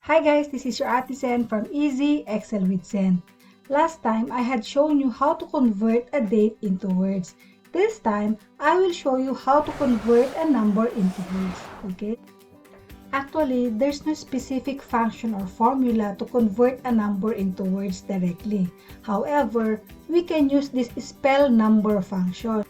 Hi guys, this is your Ate Zen from Easy Excel with Zen. Last time I had shown you how to convert a date into words. This time I will show you how to convert a number into words. Okay? Actually, there's no specific function or formula to convert a number into words directly. However, we can use this spell number function.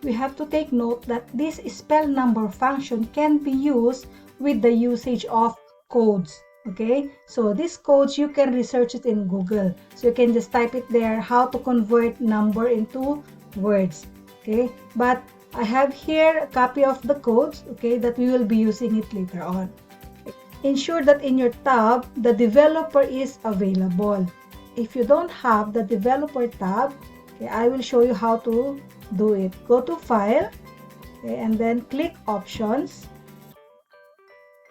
We have to take note that this spell number function can be used with the usage of codes. Okay, so these codes you can research it in Google. So you can just type it there, how to convert number into words. Okay, but I have here a copy of the codes, okay, that we will be using it later on. Ensure that in your tab, the developer is available. If you don't have the developer tab, okay, I will show you how to do it. Go to File, okay, and then click Options.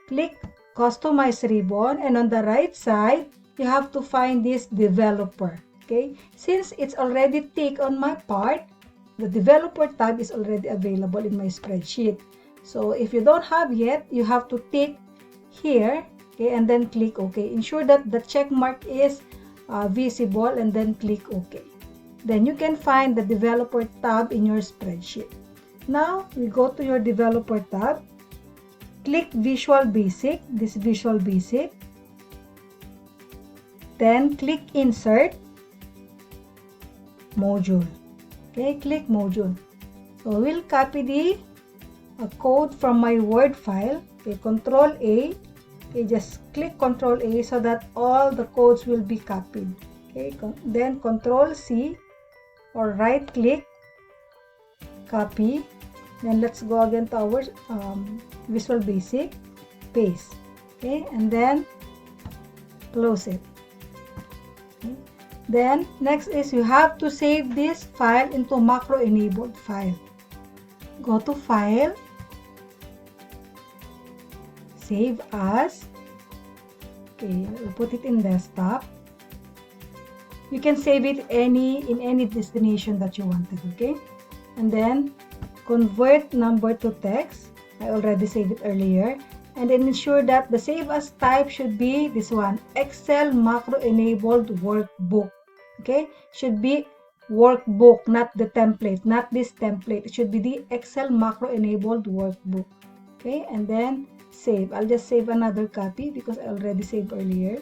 Click Customize Ribbon, and on the right side, you have to find this developer. Okay, since it's already ticked on my part, the developer tab is already available in my spreadsheet. So if you don't have yet, you have to tick here, okay, and then click OK. Ensure that the check mark is visible and then click OK. Then you can find the developer tab in your spreadsheet. Now we go to your developer tab. Click Visual Basic, this Visual Basic. Then click Insert Module. Okay, click Module. So we'll copy the code from my Word file. Okay, Control A. Okay, just click Control A so that all the codes will be copied. Okay, then Control C or right click, copy. Then let's go again to our Visual Basic, paste. Okay, and then close it. Okay. Then next is you have to save this file into macro enabled file. Go to File, Save As. Okay, we'll put it in desktop. You can save it in any destination that you wanted. Okay, and then convert number to text. I already saved it earlier. And then ensure that the save as type should be this one, Excel macro enabled workbook. Okay, should be workbook, not the template, not this template. It should be the Excel macro enabled workbook. Okay, and then save. I'll just save another copy because I already saved earlier.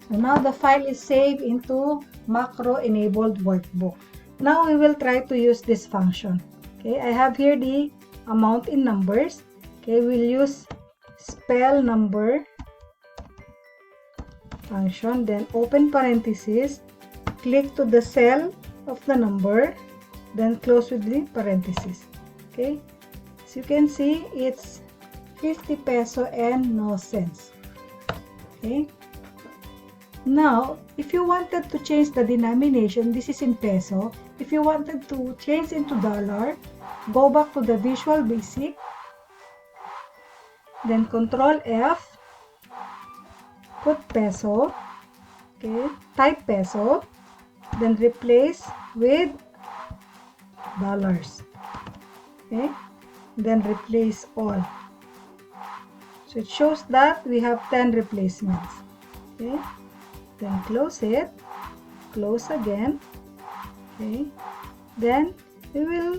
So now the file is saved into macro enabled workbook. Now we will try to use this function. Okay, I have here the amount in numbers. Okay, we'll use spell number function, then open parenthesis, click to the cell of the number, then close with the parenthesis. Okay, as you can see, it's 50 peso and no cents. Okay. Now, if you wanted to change the denomination, this is in peso. If you wanted to change into dollar, go back to the Visual Basic, then Control F, put peso, okay, type peso, then replace with dollars, okay, then replace all. So it shows that we have 10 replacements, okay. Then close it, close again, okay. Then we'll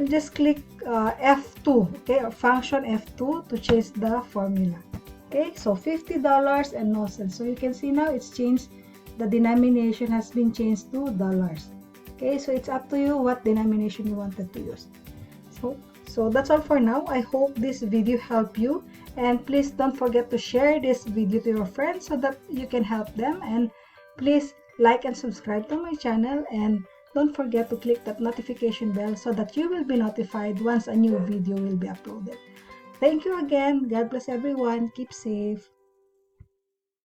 just click F2, okay, or function F2 to change the formula. Okay, so $50 and no cents. So you can see now it's changed, the denomination has been changed to dollars. Okay, so it's up to you what denomination you wanted to use. So that's all for now. I hope this video helped you, and please don't forget to share this video to your friends so that you can help them, and please like and subscribe to my channel, and don't forget to click that notification bell so that you will be notified once a new video will be uploaded. Thank you again. God bless everyone. Keep safe.